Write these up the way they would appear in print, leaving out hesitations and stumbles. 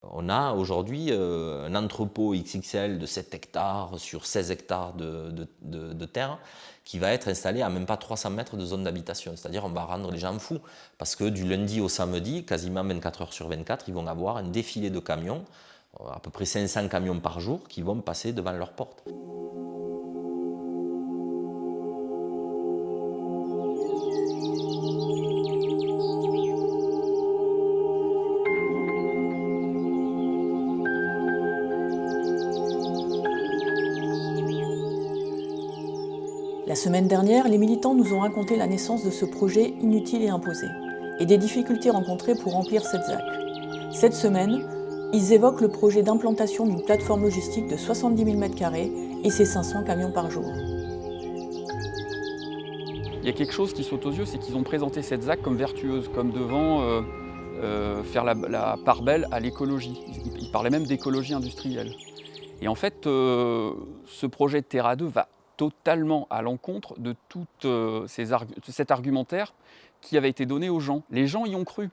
On a aujourd'hui un entrepôt XXL de 7 hectares sur 16 hectares de terre qui va être installé à même pas 300 mètres de zone d'habitation. C'est-à-dire on va rendre les gens fous parce que du lundi au samedi, quasiment 24 heures sur 24, ils vont avoir un défilé de camions, à peu près 500 camions par jour qui vont passer devant leur porte. La semaine dernière, les militants nous ont raconté la naissance de ce projet inutile et imposé, et des difficultés rencontrées pour remplir cette ZAC. Cette semaine, ils évoquent le projet d'implantation d'une plateforme logistique de 70 000 m² et ses 500 camions par jour. Il y a quelque chose qui saute aux yeux, c'est qu'ils ont présenté cette ZAC comme vertueuse, comme devant faire la part belle à l'écologie. Ils parlaient même d'écologie industrielle. Et en fait, ce projet de Terra 2 va totalement à l'encontre de tout cet argumentaire qui avait été donné aux gens. Les gens y ont cru.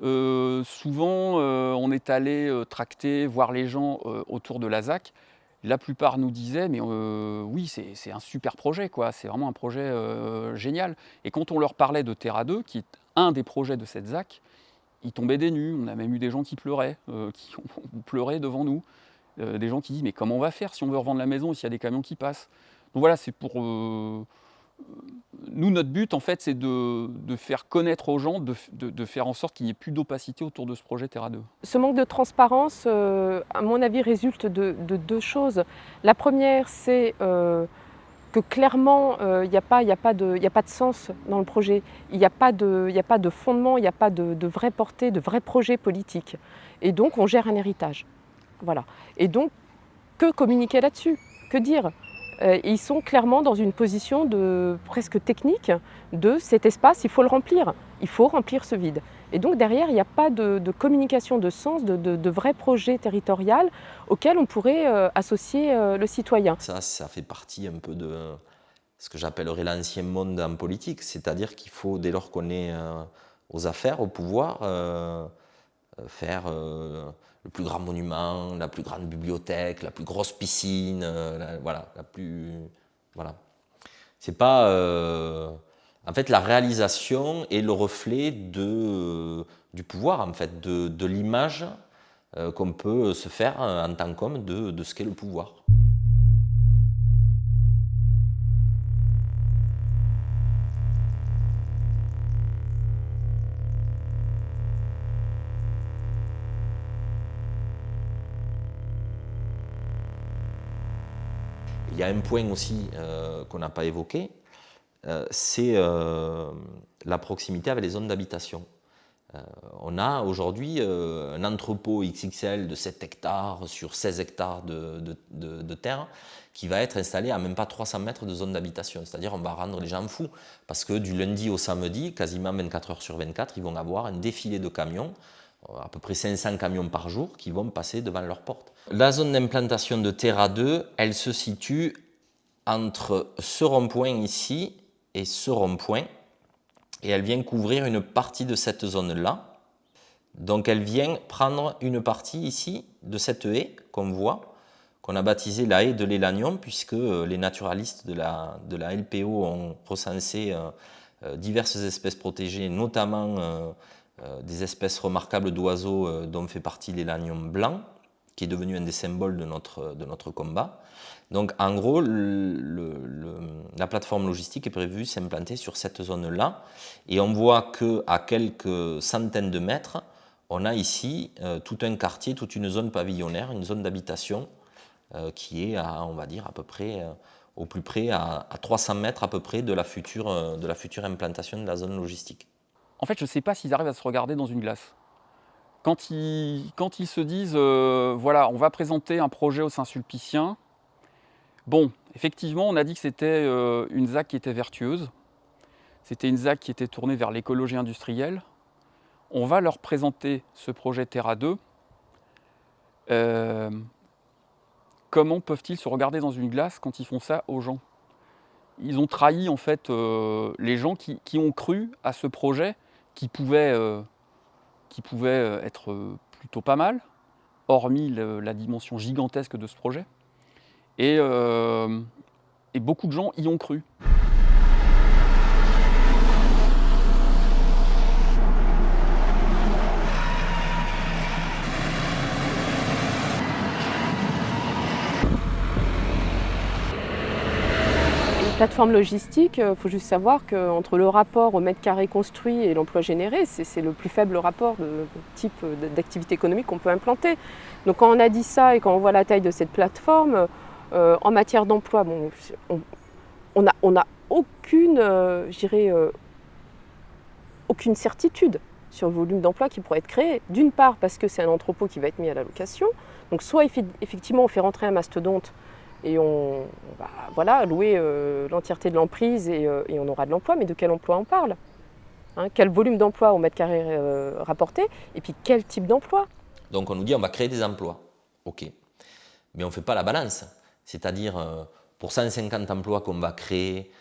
Souvent, on est allé tracter, voir les gens autour de la ZAC. La plupart nous disaient, mais oui, c'est un super projet, quoi. C'est vraiment un projet génial. Et quand on leur parlait de Terra 2, qui est un des projets de cette ZAC, ils tombaient des nues. On a même eu des gens qui pleuraient, qui ont pleuré devant nous. Des gens qui disent, mais comment on va faire si on veut revendre la maison et s'il y a des camions qui passent? Donc voilà, c'est pour... Nous, notre but, en fait, c'est de faire connaître aux gens, de faire en sorte qu'il n'y ait plus d'opacité autour de ce projet Terra 2. Ce manque de transparence, à mon avis, résulte de deux choses. La première, c'est que clairement, il n'y a pas de sens dans le projet. Il n'y a pas de fondement, il n'y a pas de vraie portée, de vrai projet politique. Et donc, on gère un héritage. Voilà. Et donc, que communiquer là-dessus? Que dire? Ils sont clairement dans une position presque technique de cet espace, il faut le remplir. Il faut remplir ce vide. Et donc derrière, il n'y a pas de communication de sens, de vrai projet territorial auquel on pourrait associer le citoyen. Ça fait partie un peu de ce que j'appellerais l'ancien monde en politique, c'est-à-dire qu'il faut, dès lors qu'on est aux affaires, au pouvoir, faire le plus grand monument, la plus grande bibliothèque, la plus grosse piscine, voilà, la plus... Voilà. C'est pas... en fait, la réalisation est le reflet du pouvoir, en fait, de l'image qu'on peut se faire en tant qu'homme de ce qu'est le pouvoir. Il y a un point aussi qu'on n'a pas évoqué, c'est la proximité avec les zones d'habitation. On a aujourd'hui un entrepôt XXL de 7 hectares sur 16 hectares de terre qui va être installé à même pas 300 mètres de zone d'habitation. C'est-à-dire on va rendre les gens fous parce que du lundi au samedi, quasiment 24 heures sur 24, ils vont avoir un défilé de camions, à peu près 500 camions par jour qui vont passer devant leur porte. La zone d'implantation de Terra 2, elle se situe entre ce rond-point ici et ce rond-point, et elle vient couvrir une partie de cette zone-là. Donc elle vient prendre une partie ici de cette haie qu'on voit, qu'on a baptisée la haie de l'Élanion, puisque les naturalistes de la LPO ont recensé diverses espèces protégées, notamment des espèces remarquables d'oiseaux dont fait partie l'élanion blanc, qui est devenu un des symboles de notre combat. Donc en gros, la plateforme logistique est prévue s'implanter sur cette zone-là. Et on voit qu'à quelques centaines de mètres, on a ici tout un quartier, toute une zone pavillonnaire, une zone d'habitation qui est, on va dire, à peu près, au plus près, à 300 mètres à peu près de la future implantation de la zone logistique. En fait, je ne sais pas s'ils arrivent à se regarder dans une glace. Quand ils se disent, voilà, on va présenter un projet aux Saint-Sulpiciens, bon, effectivement, on a dit que c'était une ZAC qui était vertueuse, c'était une ZAC qui était tournée vers l'écologie industrielle. On va leur présenter ce projet Terra 2. Comment peuvent-ils se regarder dans une glace quand ils font ça aux gens? Ils ont trahi en fait les gens qui ont cru à ce projet qui pouvait être plutôt pas mal, hormis la dimension gigantesque de ce projet. Et beaucoup de gens y ont cru. Plateforme logistique, il faut juste savoir qu'entre le rapport au mètre carré construit et l'emploi généré, c'est le plus faible rapport de type d'activité économique qu'on peut implanter. Donc quand on a dit ça et quand on voit la taille de cette plateforme, en matière d'emploi, bon, on n'a aucune, aucune certitude sur le volume d'emplois qui pourrait être créé. D'une part parce que c'est un entrepôt qui va être mis à la location. Donc soit effectivement on fait rentrer un mastodonte et on va louer l'entièreté de l'emprise et on aura de l'emploi. Mais de quel emploi on parle, hein? Quel volume d'emploi au mètre carré rapporté? Et puis quel type d'emploi? Donc on nous dit on va créer des emplois, ok. Mais on ne fait pas la balance. C'est-à-dire pour 150 emplois qu'on va créer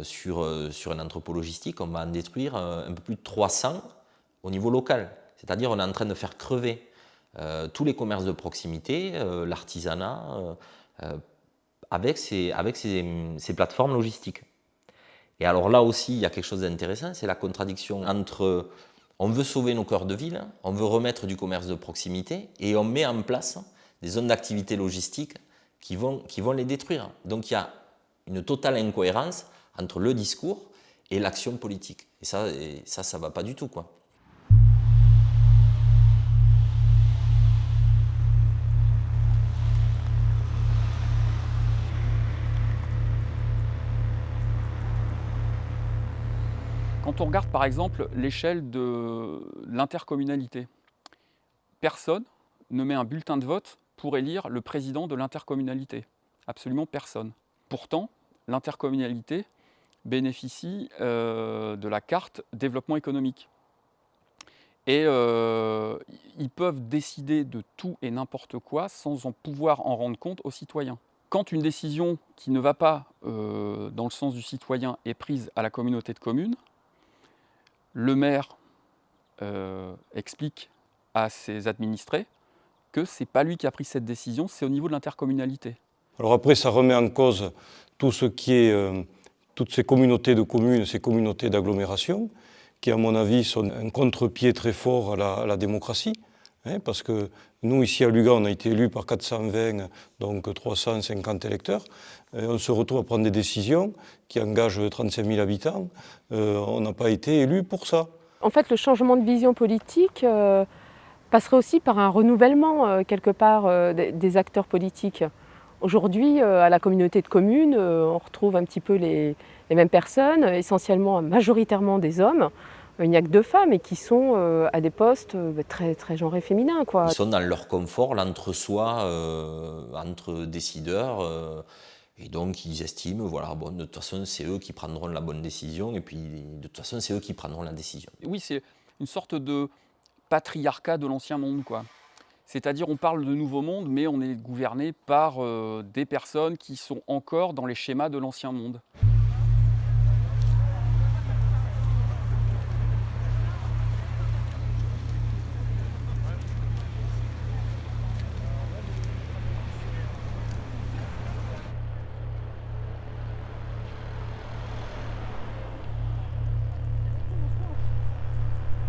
sur un entrepôt logistique, on va en détruire un peu plus de 300 au niveau local. C'est-à-dire on est en train de faire crever tous les commerces de proximité, l'artisanat, avec ces plateformes logistiques. Et alors là aussi, il y a quelque chose d'intéressant, c'est la contradiction entre on veut sauver nos cœurs de ville, on veut remettre du commerce de proximité et on met en place des zones d'activité logistique qui vont les détruire. Donc il y a une totale incohérence entre le discours et l'action politique. Et ça ne va pas du tout, quoi. Quand on regarde par exemple l'échelle de l'intercommunalité, personne ne met un bulletin de vote pour élire le président de l'intercommunalité. Absolument personne. Pourtant, l'intercommunalité bénéficie de la carte développement économique. Et ils peuvent décider de tout et n'importe quoi sans en pouvoir en rendre compte aux citoyens. Quand une décision qui ne va pas dans le sens du citoyen est prise à la communauté de communes, le maire explique à ses administrés que ce n'est pas lui qui a pris cette décision, c'est au niveau de l'intercommunalité. Alors après, ça remet en cause tout ce qui est, toutes ces communautés de communes, ces communautés d'agglomération, qui à mon avis sont un contre-pied très fort à la démocratie, hein, parce que nous ici à Lugan, on a été élus par 420, donc 350 électeurs, on se retrouve à prendre des décisions qui engagent 35 000 habitants, on n'a pas été élus pour ça. En fait, le changement de vision politique passerait aussi par un renouvellement quelque part des acteurs politiques. Aujourd'hui, à la communauté de communes, on retrouve un petit peu les mêmes personnes, essentiellement, majoritairement des hommes. Il n'y a que 2 femmes et qui sont à des postes très, très genrés féminins, quoi. Ils sont dans leur confort, l'entre-soi entre décideurs. Et donc ils estiment, voilà, bon, de toute façon c'est eux qui prendront la bonne décision et puis de toute façon c'est eux qui prendront la décision. Oui, c'est une sorte de patriarcat de l'ancien monde, quoi. C'est-à-dire on parle de nouveau monde, mais on est gouverné par des personnes qui sont encore dans les schémas de l'ancien monde.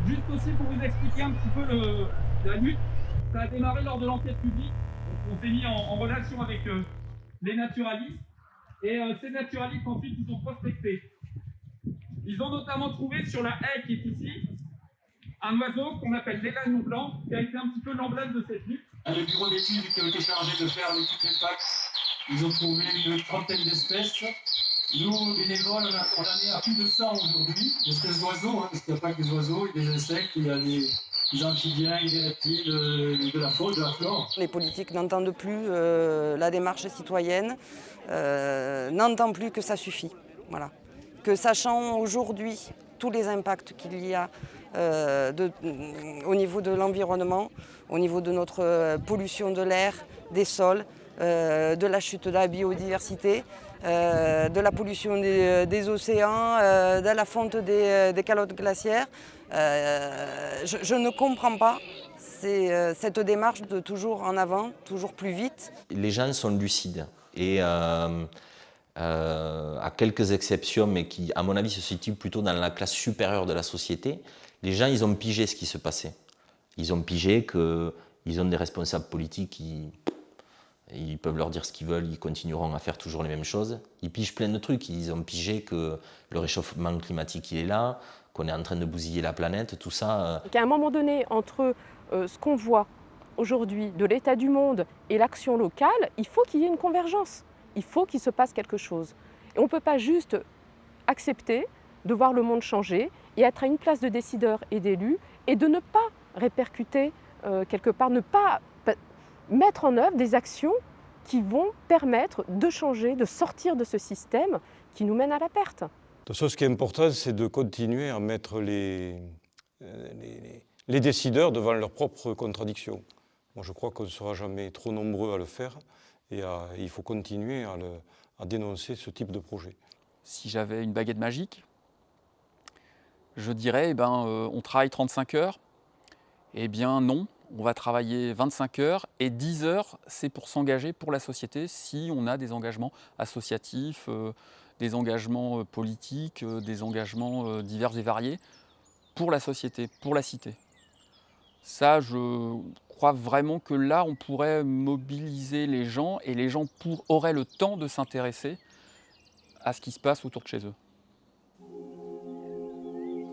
Juste aussi pour vous expliquer un petit peu la lutte, ça a démarré lors de l'enquête publique. On s'est mis en relation avec les naturalistes et ces naturalistes ensuite ils ont prospecté. Ils ont notamment trouvé sur la haie qui est ici un oiseau qu'on appelle l'élan blanc qui a été un petit peu l'emblème de cette lutte. Le bureau d'études qui a été chargé de faire l'étude d'impact, ils ont trouvé une 30aine d'espèces. Nous, bénévoles, on a condamné à plus de 100 aujourd'hui, d'espèces d'oiseaux, hein, parce qu'il n'y a pas que des oiseaux, il y a des insectes, il y a des amphibiens, des reptiles, de la faune, de la flore. Les politiques n'entendent plus la démarche citoyenne, n'entendent plus que ça suffit. Voilà. Que sachant aujourd'hui tous les impacts qu'il y a au niveau de l'environnement, au niveau de notre pollution de l'air, des sols, de la chute de la biodiversité, de la pollution des océans, de la fonte des calottes glaciaires. Je ne comprends pas c'est cette démarche de toujours en avant, toujours plus vite. Les gens sont lucides et à quelques exceptions, mais qui à mon avis se situent plutôt dans la classe supérieure de la société, les gens ils ont pigé ce qui se passait. Ils ont pigé qu'ils ont des responsables politiques ils peuvent leur dire ce qu'ils veulent, ils continueront à faire toujours les mêmes choses. Ils pigent plein de trucs, ils ont pigé que le réchauffement climatique il est là, qu'on est en train de bousiller la planète, tout ça. À un moment donné, entre ce qu'on voit aujourd'hui de l'état du monde et l'action locale, il faut qu'il y ait une convergence, il faut qu'il se passe quelque chose. Et on ne peut pas juste accepter de voir le monde changer et être à une place de décideurs et d'élus et de ne pas répercuter quelque part, ne pas mettre en œuvre des actions qui vont permettre de changer, de sortir de ce système qui nous mène à la perte. De toute façon, ce qui est important, c'est de continuer à mettre les décideurs devant leurs propres contradictions. Moi, je crois qu'on ne sera jamais trop nombreux à le faire et il faut continuer à dénoncer ce type de projet. Si j'avais une baguette magique, je dirais, on travaille 35 heures. Eh bien non, on va travailler 25 heures et 10 heures, c'est pour s'engager pour la société si on a des engagements associatifs, des engagements politiques, des engagements divers et variés pour la société, pour la cité. Ça, je crois vraiment que là, on pourrait mobiliser les gens et les gens auraient le temps de s'intéresser à ce qui se passe autour de chez eux.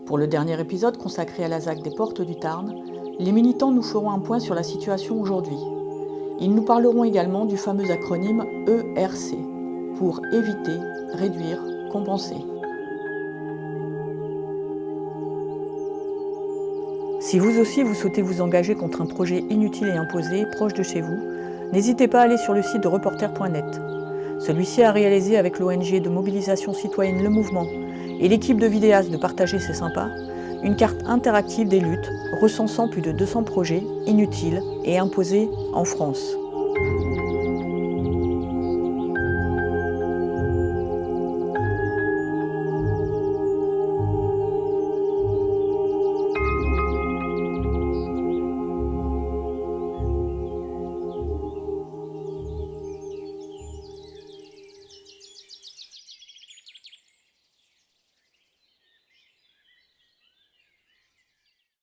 Pour le dernier épisode consacré à la ZAC des Portes du Tarn, les militants nous feront un point sur la situation aujourd'hui. Ils nous parleront également du fameux acronyme ERC, pour éviter, réduire, compenser. Si vous aussi vous souhaitez vous engager contre un projet inutile et imposé proche de chez vous, n'hésitez pas à aller sur le site de reporter.net. Celui-ci a réalisé avec l'ONG de mobilisation citoyenne Le Mouvement et l'équipe de vidéastes de Partager c'est sympa, une carte interactive des luttes recensant plus de 200 projets inutiles et imposés en France.